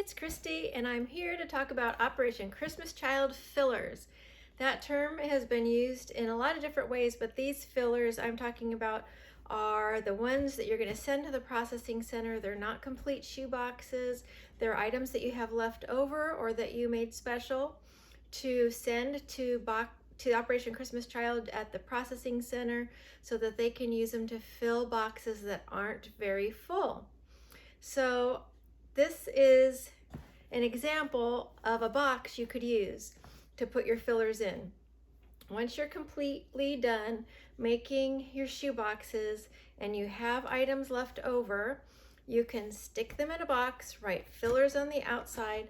it's Christy, and I'm here to talk about Operation Christmas Child fillers. That term has been used in a lot of different ways, but these fillers I'm talking about are the ones that you're going to send to the processing center. They're not complete shoe boxes. They're items that you have left over or that you made special to send to Operation Christmas Child at the processing center so that they can use them to fill boxes that aren't very full. So this is an example of a box you could use to put your fillers in. Once you're completely done making your shoe boxes and you have items left over, you can stick them in a box, write fillers on the outside,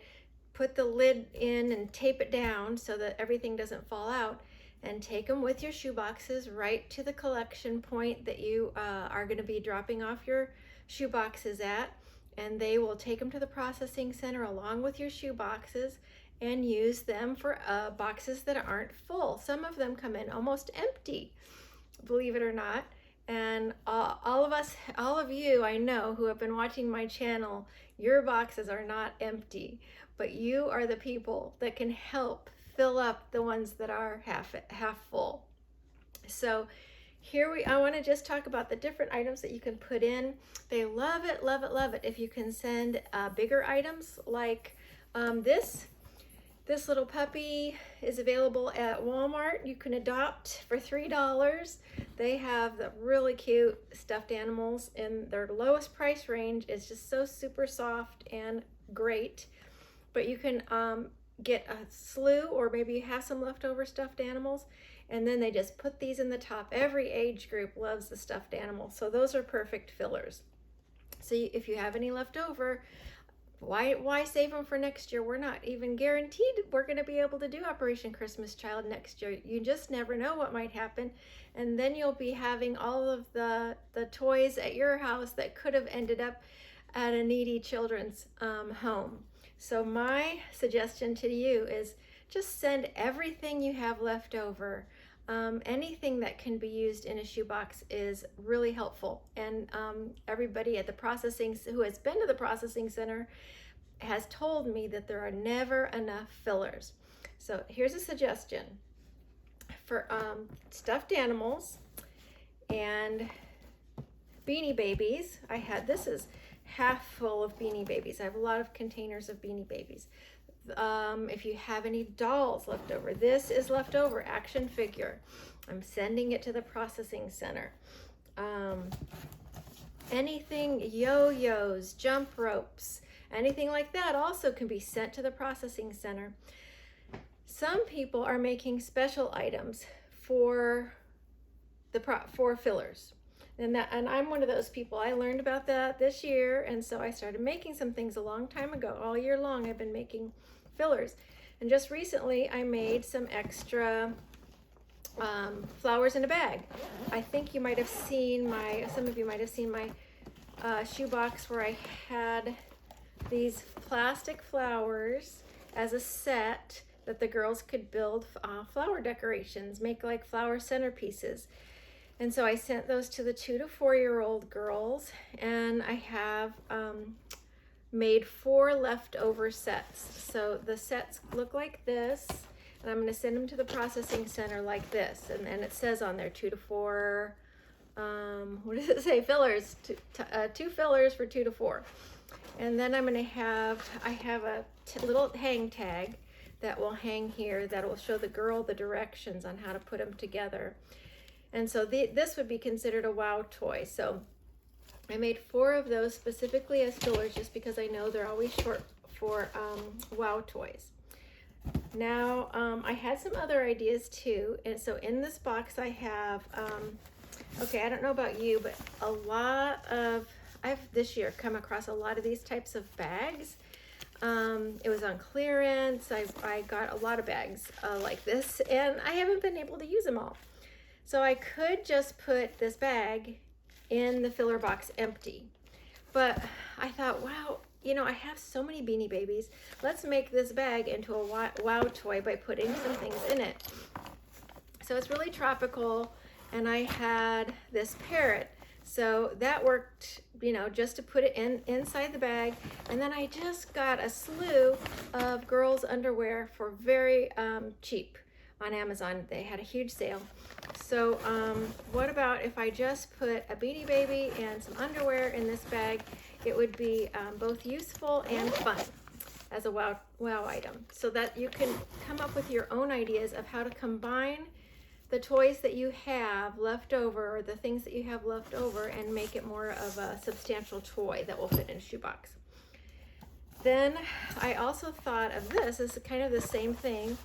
put the lid in and tape it down so that everything doesn't fall out, and take them with your shoe boxes right to the collection point that you are going to be dropping off your shoe boxes at, and they will take them to the processing center along with your shoe boxes and use them for boxes that aren't full. Some of them come in almost empty, believe it or not. And all of you I know who have been watching my channel, your boxes are not empty, but you are the people that can help fill up the ones that are half full. So I want to just talk about the different items that you can put in. They love it, love it, love it if you can send bigger items like this little puppy is available at Walmart. You can adopt for $3. They have the really cute stuffed animals in their lowest price range. It's just so super soft and great. But you can get a slew, or maybe you have some leftover stuffed animals, and then they just put these in the top. Every age group loves the stuffed animals, so those are perfect fillers. So if you have any left over, why save them for next year? We're not even guaranteed we're going to be able to do Operation Christmas Child next year. You just never know what might happen, and then you'll be having all of the toys at your house that could have ended up at a needy children's home. So my suggestion to you is just send everything you have left over. Anything that can be used in a shoebox is really helpful. And everybody at the who has been to the processing center has told me that there are never enough fillers. So here's a suggestion for stuffed animals and Beanie Babies. This is half full of Beanie Babies. I have a lot of containers of Beanie Babies. If you have any dolls left over, this is leftover action figure. I'm sending it to the processing center. Anything, yo-yos, jump ropes, anything like that also can be sent to the processing center. Some people are making special items for fillers. And I'm one of those people. I learned about that this year, and so I started making some things a long time ago. All year long I've been making fillers, and just recently I made some extra flowers in a bag. I think you might have seen some of you might have seen my shoebox where I had these plastic flowers as a set that the girls could build flower decorations, make like flower centerpieces. And so I sent those to the 2 to 4-year-old girls, and I have made 4 leftover sets. So the sets look like this, and I'm going to send them to the processing center like this. And it says on there 2 to 4, what does it say? Fillers, 2 fillers for 2 to 4. And then I have a little hang tag that will hang here that will show the girl the directions on how to put them together. And so this would be considered a wow toy. So I made 4 of those specifically as fillers just because I know they're always short for wow toys. Now, I had some other ideas too. And so in this box I have, okay, I don't know about you, but I've this year come across a lot of these types of bags. It was on clearance. I got a lot of bags like this, and I haven't been able to use them all. So I could just put this bag in the filler box empty. But I thought, wow, I have so many Beanie Babies. Let's make this bag into a wow toy by putting some things in it. So it's really tropical, and I had this parrot. So that worked, you know, just to put it inside the bag. And then I just got a slew of girls' underwear for very cheap on Amazon. They had a huge sale. So what about if I just put a Beanie Baby and some underwear in this bag? It would be both useful and fun as a wow item, so that you can come up with your own ideas of how to combine the toys that you have left over, or the things that you have left over, and make it more of a substantial toy that will fit in a shoebox. Then I also thought of this as kind of the same thing.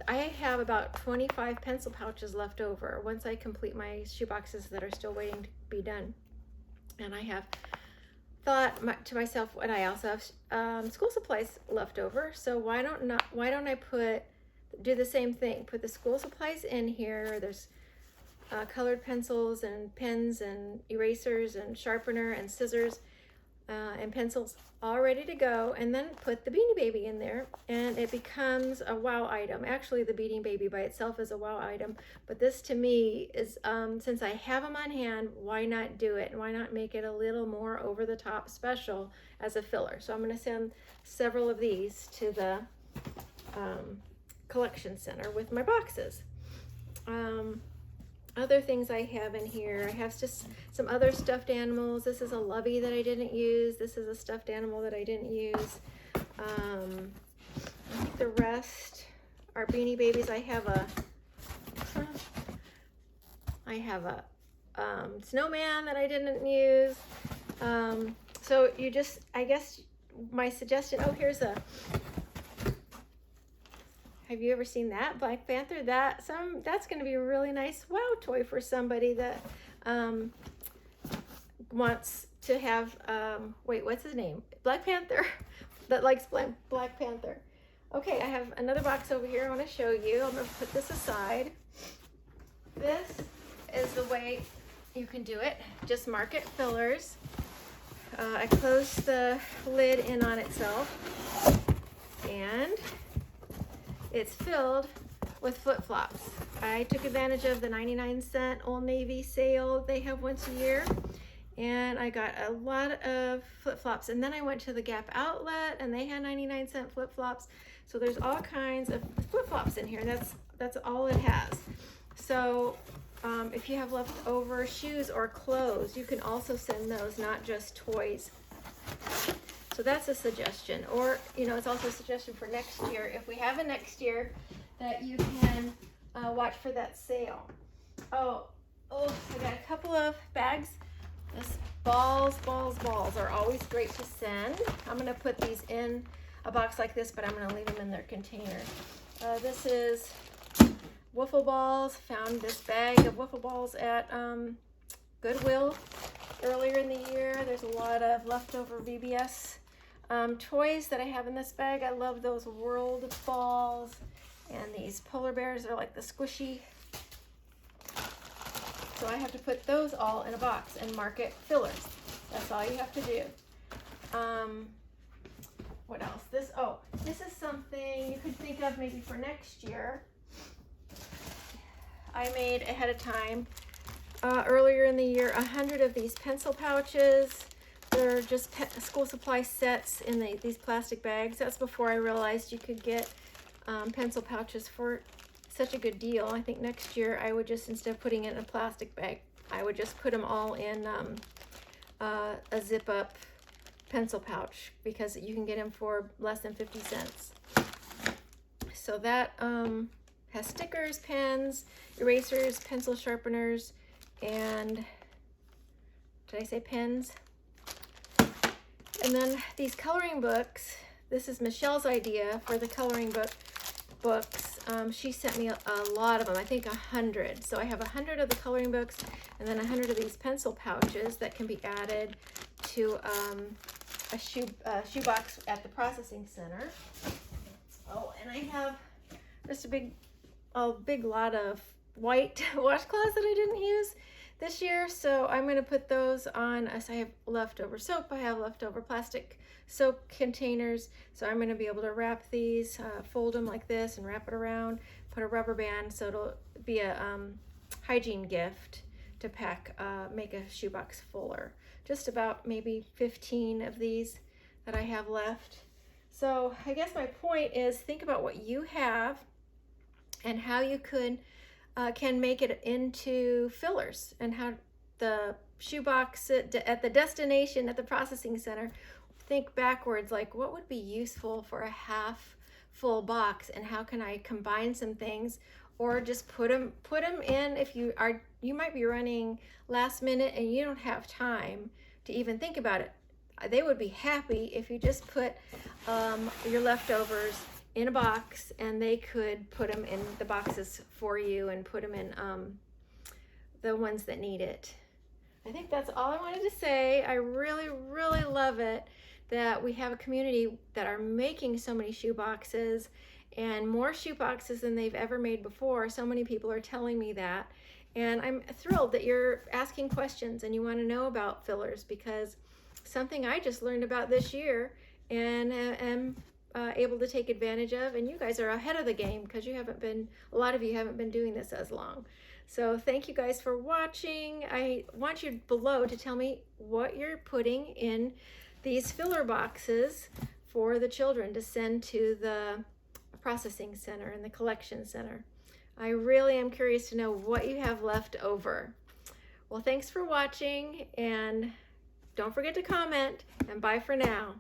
I have about 25 pencil pouches left over once I complete my shoeboxes that are still waiting to be done. And I have thought to myself, and I also have school supplies left over, so why don't I do the same thing, put the school supplies in here. There's colored pencils and pens and erasers and sharpener and scissors and pencils all ready to go, and then put the Beanie Baby in there, and it becomes a wow item. Actually, the Beanie Baby by itself is a wow item, but this to me is, since I have them on hand, why not do it? And why not make it a little more over the top special as a filler? So I'm going to send several of these to the collection center with my boxes. Other things I have in here, I have just some other stuffed animals. This is a Lovey that I didn't use. This is a stuffed animal that I didn't use. I think the rest are Beanie Babies. I have a snowman that I didn't use. So you just, I guess my suggestion, oh, here's a, have you ever seen that? Black Panther? That's going to be a really nice wow toy for somebody that wants to have, wait, what's his name? Black Panther, that likes Black Panther. Okay, I have another box over here I want to show you. I'm going to put this aside. This is the way you can do it. Just mark it fillers. I close the lid in on itself, and it's filled with flip-flops. I took advantage of the 99-cent Old Navy sale they have once a year, and I got a lot of flip-flops. And then I went to the Gap outlet, and they had 99-cent flip-flops. So there's all kinds of flip-flops in here. That's all it has. So if you have leftover shoes or clothes, you can also send those, not just toys. So that's a suggestion. Or, you know, it's also a suggestion for next year, if we have a next year, that you can watch for that sale. Oh, I got a couple of bags. This balls are always great to send. I'm going to put these in a box like this, but I'm going to leave them in their container. This is wiffle balls. Found this bag of wiffle balls at Goodwill earlier in the year. There's a lot of leftover VBS toys that I have in this bag. I love those world balls, and these polar bears are like the squishy. So I have to put those all in a box and mark it fillers. That's all you have to do. What else? This is something you could think of maybe for next year. I made ahead of time, earlier in the year, 100 of these pencil pouches. They're just school supply sets in these plastic bags. That's before I realized you could get pencil pouches for such a good deal. I think next year I would just, instead of putting it in a plastic bag, I would just put them all in a zip-up pencil pouch, because you can get them for less than 50 cents. So that has stickers, pens, erasers, pencil sharpeners, and did I say pens? And then these coloring books. This is Michelle's idea for the coloring books. She sent me a lot of them, I think 100. So I have 100 of the coloring books, and then 100 of these pencil pouches that can be added to a shoebox at the processing center. Oh, and I have just a big lot of white washcloths that I didn't use this year, so I'm going to put those on. As I have leftover soap, I have leftover plastic soap containers, so I'm going to be able to wrap these, fold them like this and wrap it around, put a rubber band so it'll be a hygiene gift to pack, make a shoebox fuller. Just about maybe 15 of these that I have left. So I guess my point is, think about what you have and how you can make it into fillers, and how the shoebox at the destination, at the processing center, think backwards, like what would be useful for a half full box, and how can I combine some things, or just put them in. If you might be running last minute and you don't have time to even think about it. They would be happy if you just put your leftovers in a box, and they could put them in the boxes for you and put them in the ones that need it. I think that's all I wanted to say. I really, really love it that we have a community that are making so many shoe boxes, and more shoe boxes than they've ever made before. So many people are telling me that. And I'm thrilled that you're asking questions and you want to know about fillers, because something I just learned about this year and am able to take advantage of. And you guys are ahead of the game, because a lot of you haven't been doing this as long. So thank you guys for watching. I want you below to tell me what you're putting in these filler boxes for the children to send to the processing center and the collection center. I really am curious to know what you have left over. Well, thanks for watching, and don't forget to comment, and bye for now.